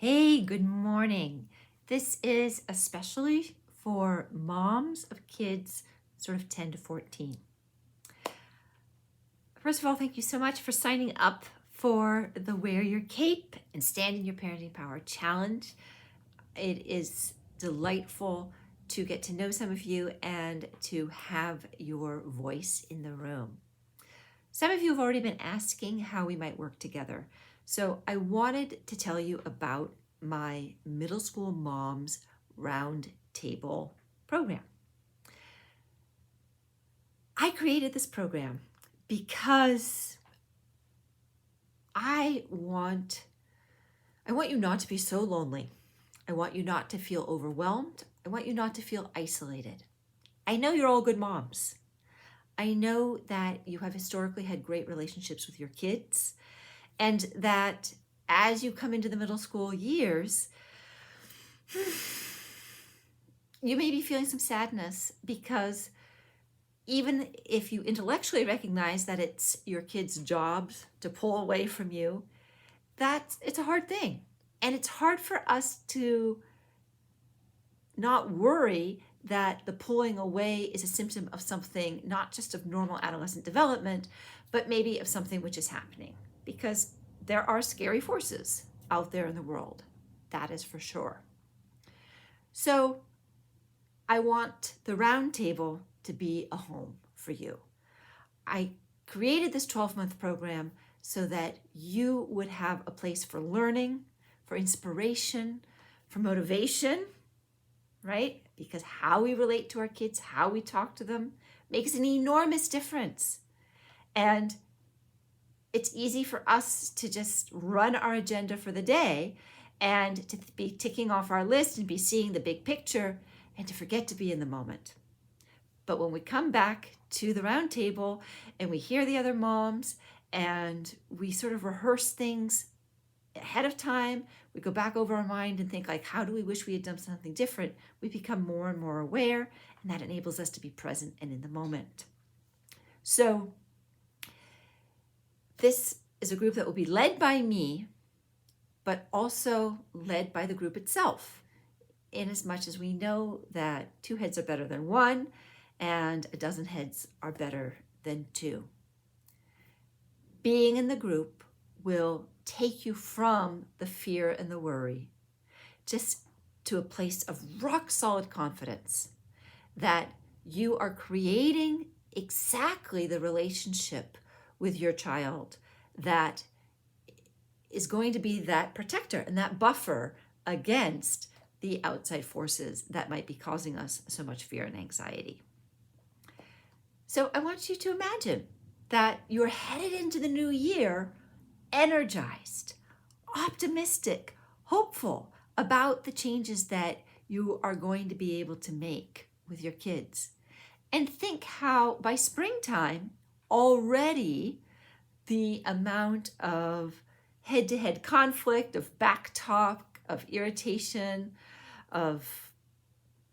Hey, good morning. This is especially for moms of kids sort of 10 to 14. First of all, thank you so much for signing up for the Wear Your Cape and Stand in Your Parenting Power Challenge. It is delightful to get to know some of you and to have your voice in the room. Some of you have already been asking how we might work together. So I wanted to tell you about my middle school moms round table program. I created this program because I want you not to be so lonely. I want you not to feel overwhelmed. I want you not to feel isolated. I know you're all good moms. I know that you have historically had great relationships with your kids, and that as you come into the middle school years, you may be feeling some sadness because even if you intellectually recognize that it's your kids' jobs to pull away from you, it's a hard thing. And it's hard for us to not worry that the pulling away is a symptom of something, not just of normal adolescent development, but maybe of something which is happening. Because there are scary forces out there in the world, that is for sure. So I want the round table to be a home for you. I created this 12-month program so that you would have a place for learning, for inspiration, for motivation, right? Because how we relate to our kids, how we talk to them, makes an enormous difference. And it's easy for us to just run our agenda for the day and to be ticking off our list and be seeing the big picture and to forget to be in the moment. But when we come back to the round table and we hear the other moms and we sort of rehearse things ahead of time, we go back over our mind and think like, how do we wish we had done something different? We become more and more aware, and that enables us to be present and in the moment. So this is a group that will be led by me, but also led by the group itself, in as much as we know that 2 heads are better than 1, and a dozen heads are better than 2. Being in the group will take you from the fear and the worry just to a place of rock solid confidence that you are creating exactly the relationship with your child that is going to be that protector and that buffer against the outside forces that might be causing us so much fear and anxiety. So I want you to imagine that you're headed into the new year energized, optimistic, hopeful about the changes that you are going to be able to make with your kids. And think how by springtime, already the amount of head-to-head conflict, of back talk, of irritation, of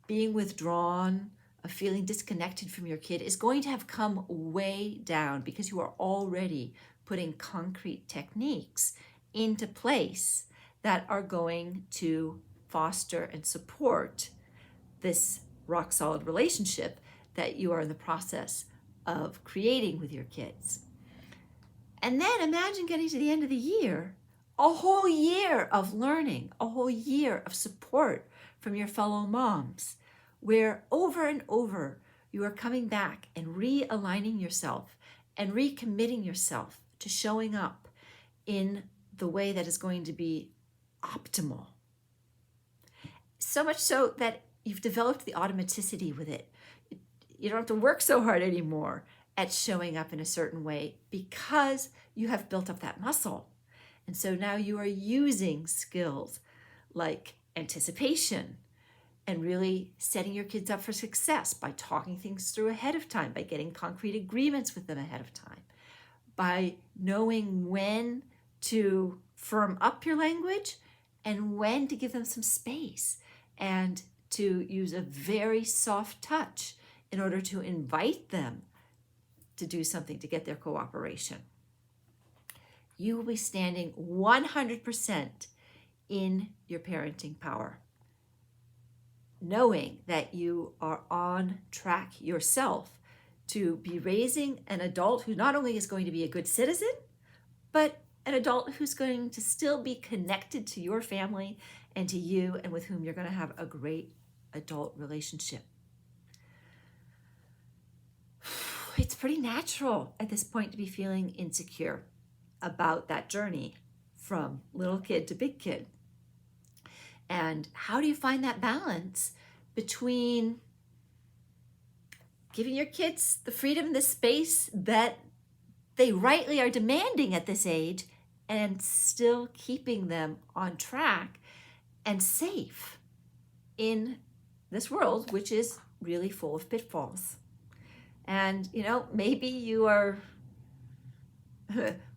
being withdrawn, of feeling disconnected from your kid is going to have come way down because you are already putting concrete techniques into place that are going to foster and support this rock solid relationship that you are in the process of creating with your kids. And then imagine getting to the end of the year, a whole year of learning, a whole year of support from your fellow moms, where over and over you are coming back and realigning yourself and recommitting yourself to showing up in the way that is going to be optimal. So much so that you've developed the automaticity with it. You don't have to work so hard anymore at showing up in a certain way because you have built up that muscle. And so now you are using skills like anticipation and really setting your kids up for success by talking things through ahead of time, by getting concrete agreements with them ahead of time, by knowing when to firm up your language and when to give them some space and to use a very soft touch in order to invite them to do something to get their cooperation. You will be standing 100% in your parenting power, knowing that you are on track yourself to be raising an adult who not only is going to be a good citizen, but an adult who's going to still be connected to your family and to you, and with whom you're going to have a great adult relationship. It's pretty natural at this point to be feeling insecure about that journey from little kid to big kid. And how do you find that balance between giving your kids the freedom and the space that they rightly are demanding at this age, and still keeping them on track and safe in this world, which is really full of pitfalls? And, maybe you are,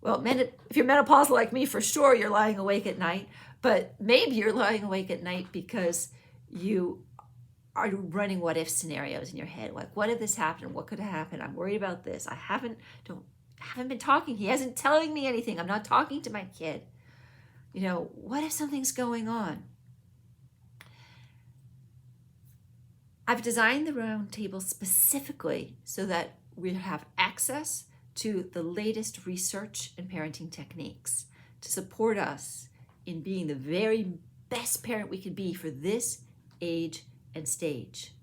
well, if you're menopausal like me, for sure you're lying awake at night, but maybe you're lying awake at night because you are running what if scenarios in your head. Like, what if this happened? What could have happened? I'm worried about this. I haven't been talking. He hasn't telling me anything. I'm not talking to my kid. What if something's going on? I've designed the round table specifically so that we have access to the latest research and parenting techniques to support us in being the very best parent we can be for this age and stage.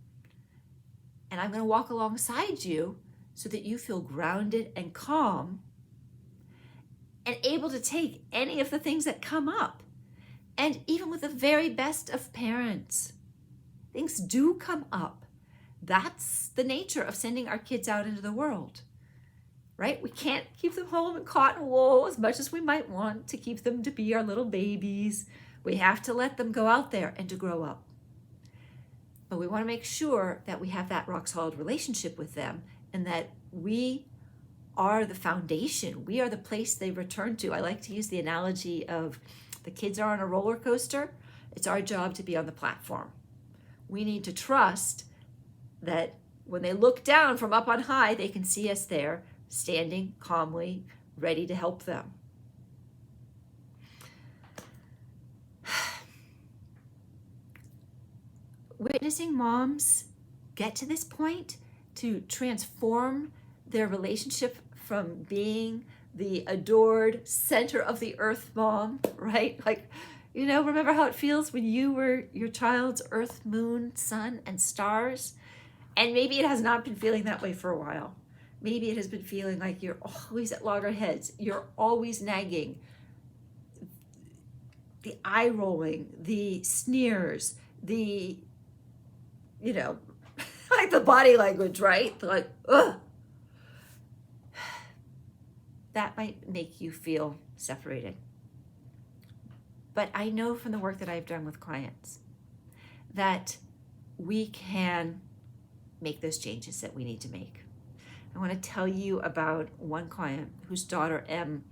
And I'm going to walk alongside you so that you feel grounded and calm and able to take any of the things that come up. And even with the very best of parents, things do come up. That's the nature of sending our kids out into the world, right? We can't keep them home in cotton wool as much as we might want to keep them to be our little babies. We have to let them go out there and to grow up. But we want to make sure that we have that rock solid relationship with them, and that we are the foundation. We are the place they return to. I like to use the analogy of the kids are on a roller coaster. It's our job to be on the platform. We need to trust that when they look down from up on high, they can see us there, standing calmly, ready to help them. Witnessing moms get to this point to transform their relationship from being the adored center of the earth mom, right? Like, remember how it feels when you were your child's earth, moon, sun, and stars? And maybe it has not been feeling that way for a while. Maybe it has been feeling like you're always at loggerheads. You're always nagging. The eye rolling, the sneers, the, like the body language, right? Like, ugh. That might make you feel separated. But I know from the work that I've done with clients that we can make those changes that we need to make. I want to tell you about one client whose daughter, M,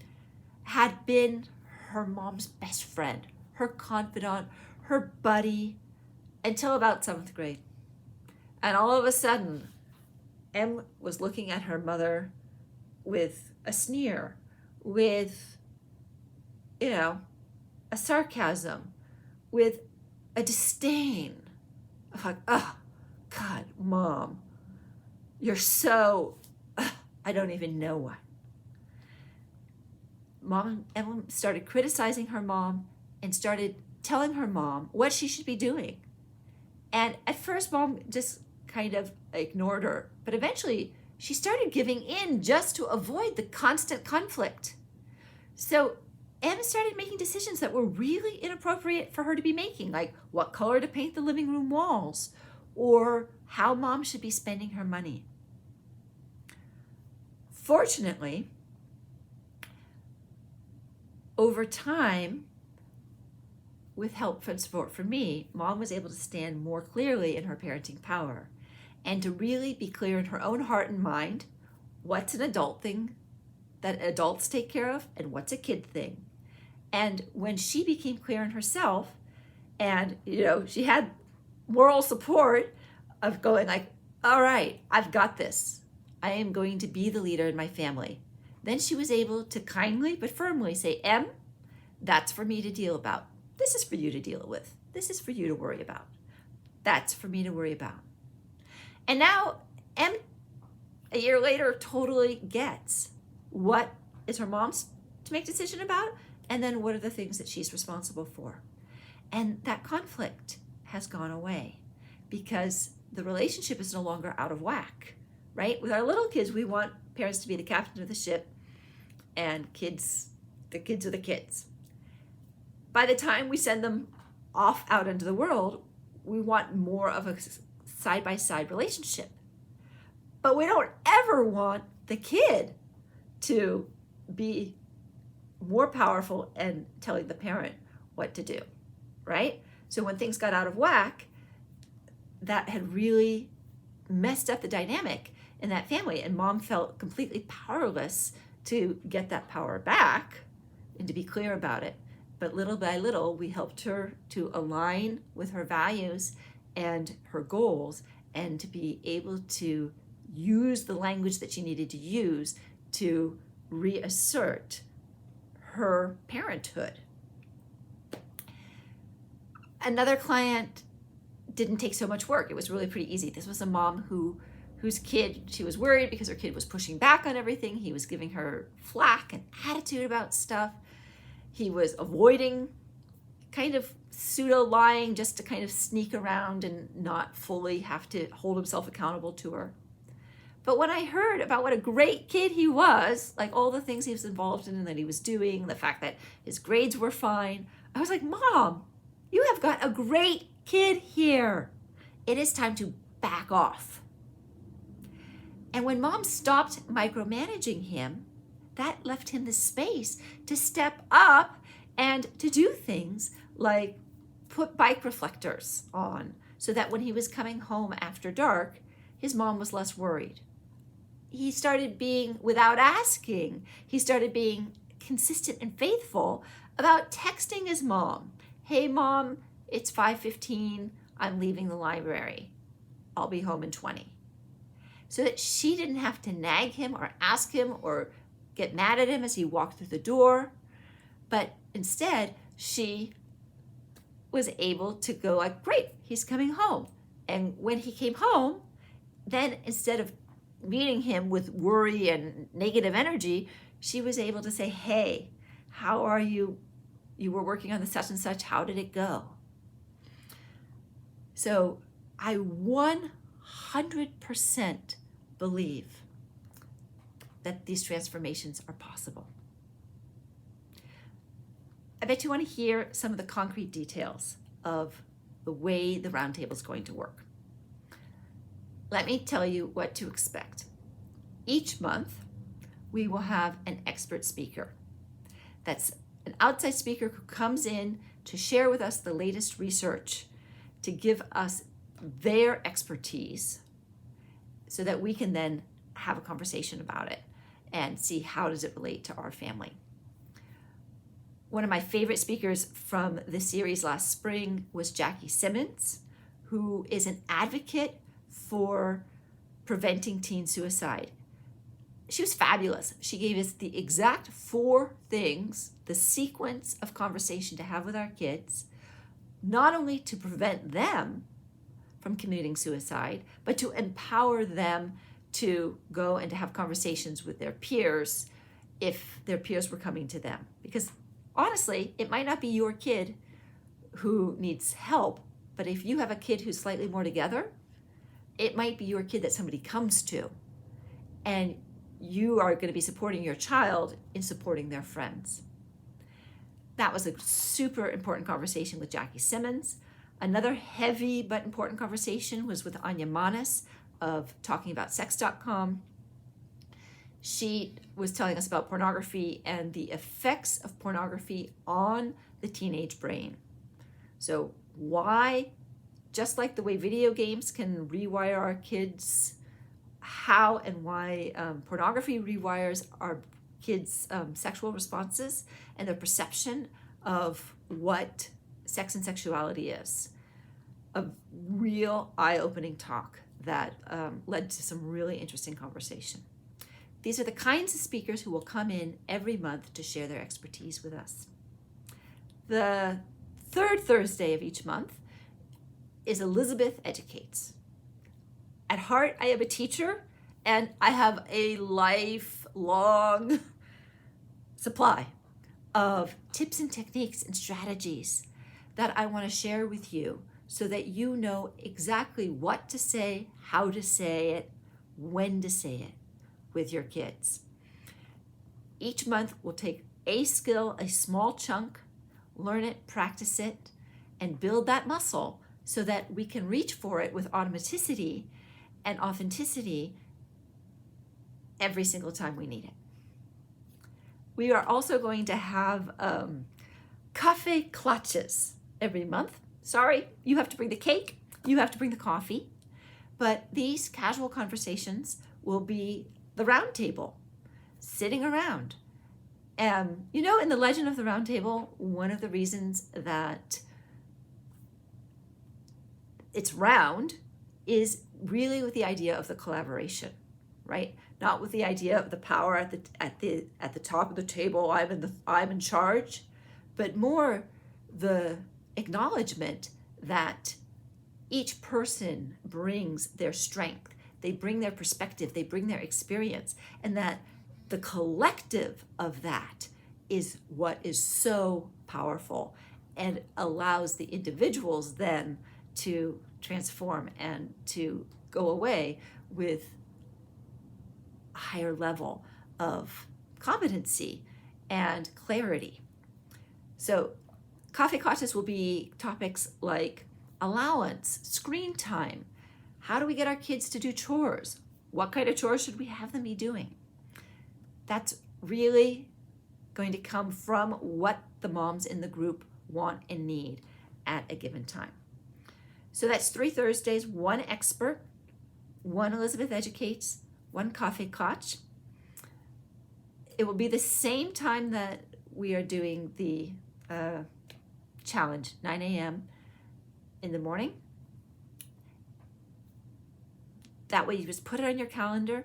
had been her mom's best friend, her confidant, her buddy, until about 7th grade. And all of a sudden, M was looking at her mother with a sneer, with, a sarcasm, with a disdain. Like, oh, God, Mom, you're so, I don't even know what. Emma started criticizing her mom and started telling her mom what she should be doing. And at first, Mom just kind of ignored her, but eventually she started giving in just to avoid the constant conflict. So Emma started making decisions that were really inappropriate for her to be making, like what color to paint the living room walls, or how Mom should be spending her money. Fortunately, over time, with help and support from me, Mom was able to stand more clearly in her parenting power and to really be clear in her own heart and mind what's an adult thing that adults take care of and what's a kid thing. And when she became clear in herself, and she had moral support of going like, all right, I've got this. I am going to be the leader in my family. Then she was able to kindly but firmly say, M, that's for me to deal about. This is for you to deal with. This is for you to worry about. That's for me to worry about. And now M, a year later, totally gets what is her mom's to make a decision about, and then what are the things that she's responsible for. And that conflict has gone away because the relationship is no longer out of whack, right? With our little kids, we want parents to be the captain of the ship, and the kids are the kids. By the time we send them off out into the world, we want more of a side-by-side relationship. But we don't ever want the kid to be more powerful and telling the parent what to do, right? So when things got out of whack, that had really messed up the dynamic in that family, and mom felt completely powerless to get that power back and to be clear about it. But little by little, we helped her to align with her values and her goals, and to be able to use the language that she needed to use to reassert her parenthood. Another client didn't take so much work. It was really pretty easy. This was a mom whose kid, she was worried because her kid was pushing back on everything. He was giving her flack and attitude about stuff. He was avoiding, kind of pseudo lying just to kind of sneak around and not fully have to hold himself accountable to her. But when I heard about what a great kid he was, like all the things he was involved in and that he was doing, the fact that his grades were fine, I was like, Mom, you have got a great kid here. It is time to back off. And when Mom stopped micromanaging him, that left him the space to step up and to do things like put bike reflectors on so that when he was coming home after dark, his mom was less worried. He started being, without asking, he started being consistent and faithful about texting his mom. Hey, Mom, it's 5:15. I'm leaving the library. I'll be home in 20. So that she didn't have to nag him or ask him or get mad at him as he walked through the door. But instead, she was able to go like, great, he's coming home. And when he came home, then instead of meeting him with worry and negative energy, she was able to say, hey, how are you? You were working on the such and such. How did it go? So I 100% believe that these transformations are possible. I bet you want to hear some of the concrete details of the way the roundtable is going to work. Let me tell you what to expect. Each month, we will have an expert speaker. That's an outside speaker who comes in to share with us the latest research, to give us their expertise so that we can then have a conversation about it and see how does it relate to our family. One of my favorite speakers from the series last spring was Jackie Simmons, who is an advocate for preventing teen suicide. She was fabulous. She gave us the exact 4 things, the sequence of conversation to have with our kids, not only to prevent them from committing suicide, but to empower them to go and to have conversations with their peers if their peers were coming to them. Because honestly, it might not be your kid who needs help, but if you have a kid who's slightly more together, it might be your kid that somebody comes to. And you are going to be supporting your child in supporting their friends. That was a super important conversation with Jackie Simmons. Another heavy but important conversation was with Anya Manis of Talking About Sex.com. She was telling us about pornography and the effects of pornography on the teenage brain. So why, just like the way video games can rewire our kids, how and why pornography rewires our kids' sexual responses and their perception of what sex and sexuality is. A real eye-opening talk that led to some really interesting conversation. These are the kinds of speakers who will come in every month to share their expertise with us. The third Thursday of each month is Elisabeth Educates. At heart, I am a teacher, and I have a lifelong supply of tips and techniques and strategies that I want to share with you so that you know exactly what to say, how to say it, when to say it with your kids. Each month we'll take a skill, a small chunk, learn it, practice it, and build that muscle so that we can reach for it with automaticity and authenticity every single time we need it. We are also going to have cafe clutches every month. Sorry, you have to bring the cake, you have to bring the coffee, but these casual conversations will be the round table, sitting around. In the legend of the round table, one of the reasons that it's round is really with the idea of the collaboration, right? Not with the idea of the power at the top of the table. I'm in charge, but more the acknowledgement that each person brings their strength, they bring their perspective, they bring their experience, and that the collective of that is what is so powerful and allows the individuals then to transform and to go away with a higher level of competency and clarity. So coffee clutches will be topics like allowance, screen time. How do we get our kids to do chores? What kind of chores should we have them be doing? That's really going to come from what the moms in the group want and need at a given time. So that's 3 Thursdays, 1 expert, 1 Elisabeth Educates, 1 coffee clutch. It will be the same time that we are doing the challenge, 9 a.m. in the morning. That way you just put it on your calendar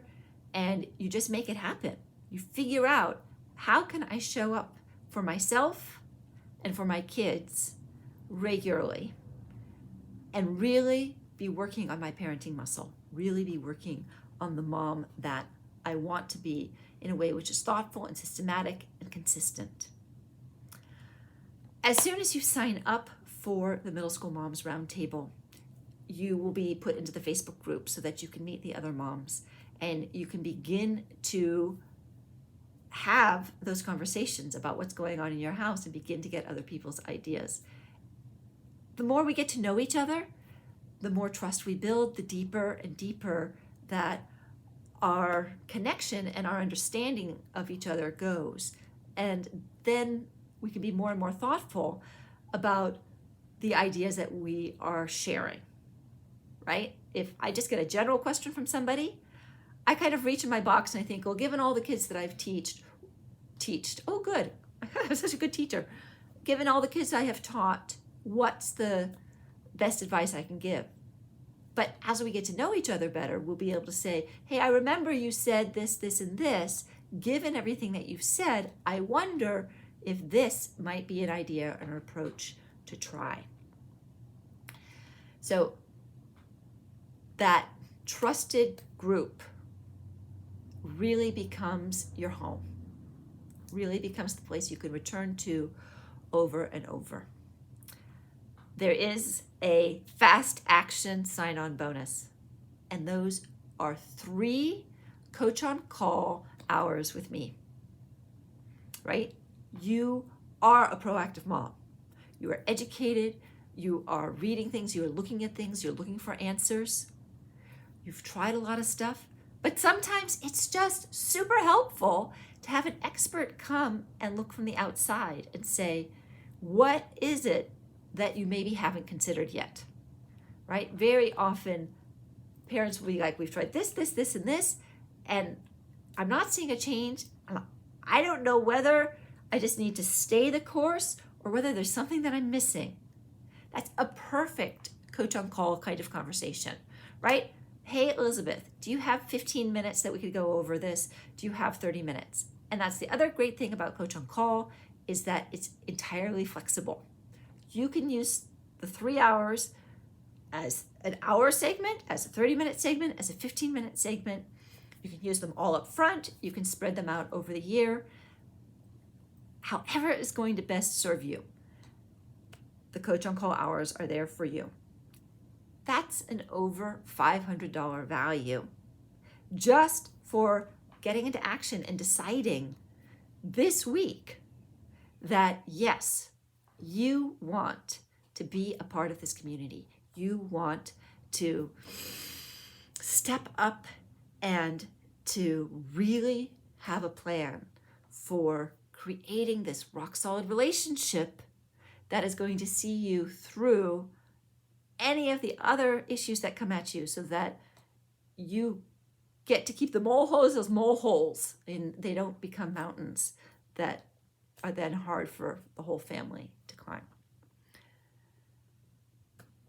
and you just make it happen. You figure out, how can I show up for myself and for my kids regularly and really be working on my parenting muscle, really be working on the mom that I want to be in a way which is thoughtful and systematic and consistent. As soon as you sign up for the Middle School Moms Roundtable, you will be put into the Facebook group so that you can meet the other moms and you can begin to have those conversations about what's going on in your house and begin to get other people's ideas. The more we get to know each other, the more trust we build, the deeper and deeper that our connection and our understanding of each other goes. And then we can be more and more thoughtful about the ideas that we are sharing, right? If I just get a general question from somebody, I kind of reach in my box and I think, well, given all the kids that I've teached, oh good, I'm such a good teacher. Given all the kids I have taught, what's the best advice I can give? But as we get to know each other better, we'll be able to say, hey, I remember you said this, this, and this. Given everything that you've said, I wonder if this might be an idea or an approach to try. So that trusted group really becomes your home, really becomes the place you can return to over and over. There is a fast action sign-on bonus, and those are 3 coach on call hours with me, right? You are a proactive mom. You are educated, you are reading things, you're looking at things, you're looking for answers. You've tried a lot of stuff, but sometimes it's just super helpful to have an expert come and look from the outside and say, what is it that you maybe haven't considered yet, right? Very often parents will be like, we've tried this, this, this, and this, and I'm not seeing a change. I don't know whether I just need to stay the course or whether there's something that I'm missing. That's a perfect coach on call kind of conversation, right? Hey, Elisabeth, do you have 15 minutes that we could go over this? Do you have 30 minutes? And that's the other great thing about coach on call is that it's entirely flexible. You can use the 3 hours as an hour segment, as a 30-minute segment, as a 15-minute segment. You can use them all up front. You can spread them out over the year. However is going to best serve you. The Coach on Call hours are there for you. That's an over $500 value just for getting into action and deciding this week that yes, you want to be a part of this community. You want to step up and to really have a plan for creating this rock solid relationship that is going to see you through any of the other issues that come at you, so that you get to keep the moleholes as moleholes and they don't become mountains that are then hard for the whole family to climb.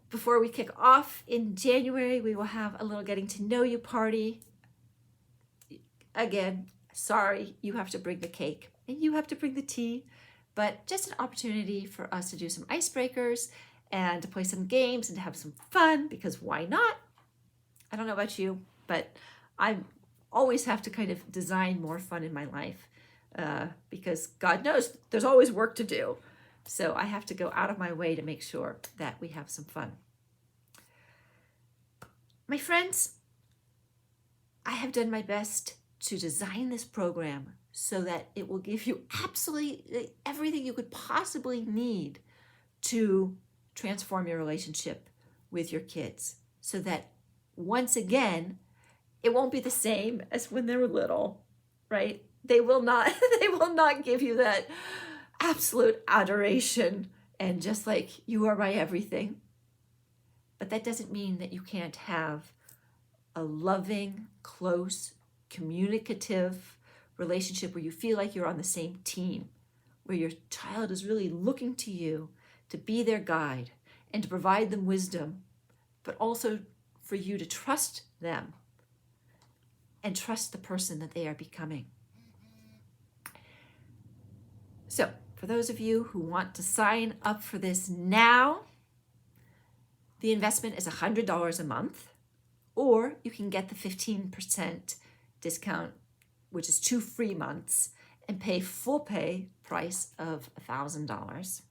Before we kick off in January, we will have a little getting to know you party. Again, sorry, you have to bring the cake and you have to bring the tea, but just an opportunity for us to do some icebreakers and to play some games and to have some fun, because why not? I don't know about you, but I always have to kind of design more fun in my life because God knows there's always work to do. So I have to go out of my way to make sure that we have some fun. My friends, I have done my best to design this program so that it will give you absolutely everything you could possibly need to transform your relationship with your kids, so that once again, it won't be the same as when they were little, right? They will not give you that absolute adoration and just like, you are my everything. But that doesn't mean that you can't have a loving, close, communicative relationship where you feel like you're on the same team, where your child is really looking to you to be their guide and to provide them wisdom, but also for you to trust them and trust the person that they are becoming. So, for those of you who want to sign up for this now, the investment is $100 a month, or you can get the 15% discount, which is 2 free months, and pay full pay price of $1,000.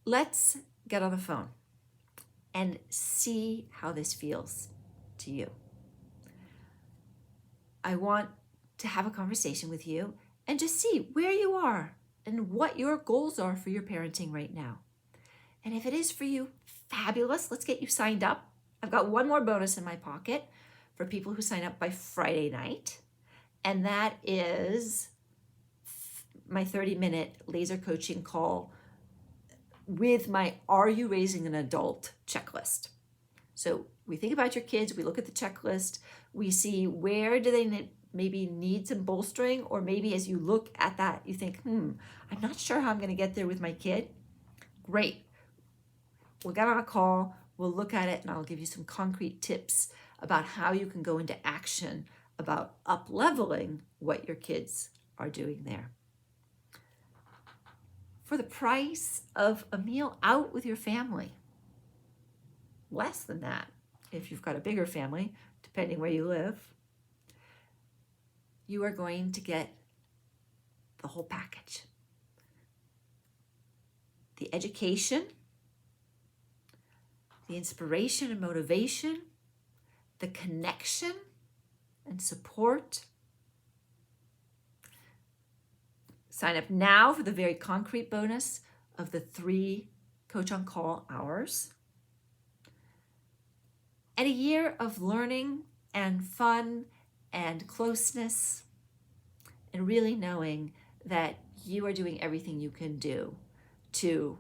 Let's get on the phone and see how this feels to you. I want to have a conversation with you and just see where you are and what your goals are for your parenting right now. And if it is for you, fabulous. Let's get you signed up. I've got one more bonus in my pocket for people who sign up by Friday night. And that is my 30-minute laser coaching call with my Are You Raising an Adult checklist. So we think about your kids, we look at the checklist, we see where do they maybe need some bolstering, or maybe as you look at that, you think, I'm not sure how I'm going to get there with my kid. Great. We'll get on a call, we'll look at it, and I'll give you some concrete tips about how you can go into action about up-leveling what your kids are doing there. For the price of a meal out with your family, less than that if you've got a bigger family, depending where you live, you are going to get the whole package. The education, the inspiration and motivation, the connection and support. Sign up now for the very concrete bonus of the 3 Coach on Call hours. And a year of learning and fun and closeness, and really knowing that you are doing everything you can do to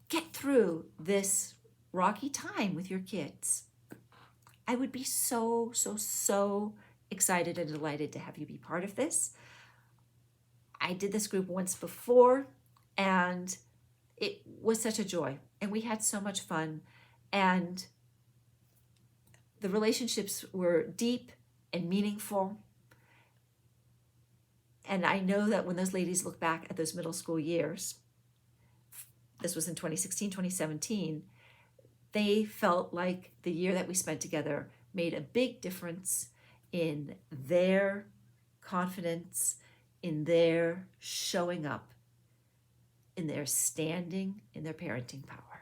get through this rocky time with your kids. I would be so excited and delighted to have you be part of this. I did this group once before, and it was such a joy, and we had so much fun, and the relationships were deep and meaningful, And I know that when those ladies look back at those middle school years, this was in 2016, 2017, they felt like the year that we spent together made a big difference in their confidence, in their showing up, in their standing in their parenting power.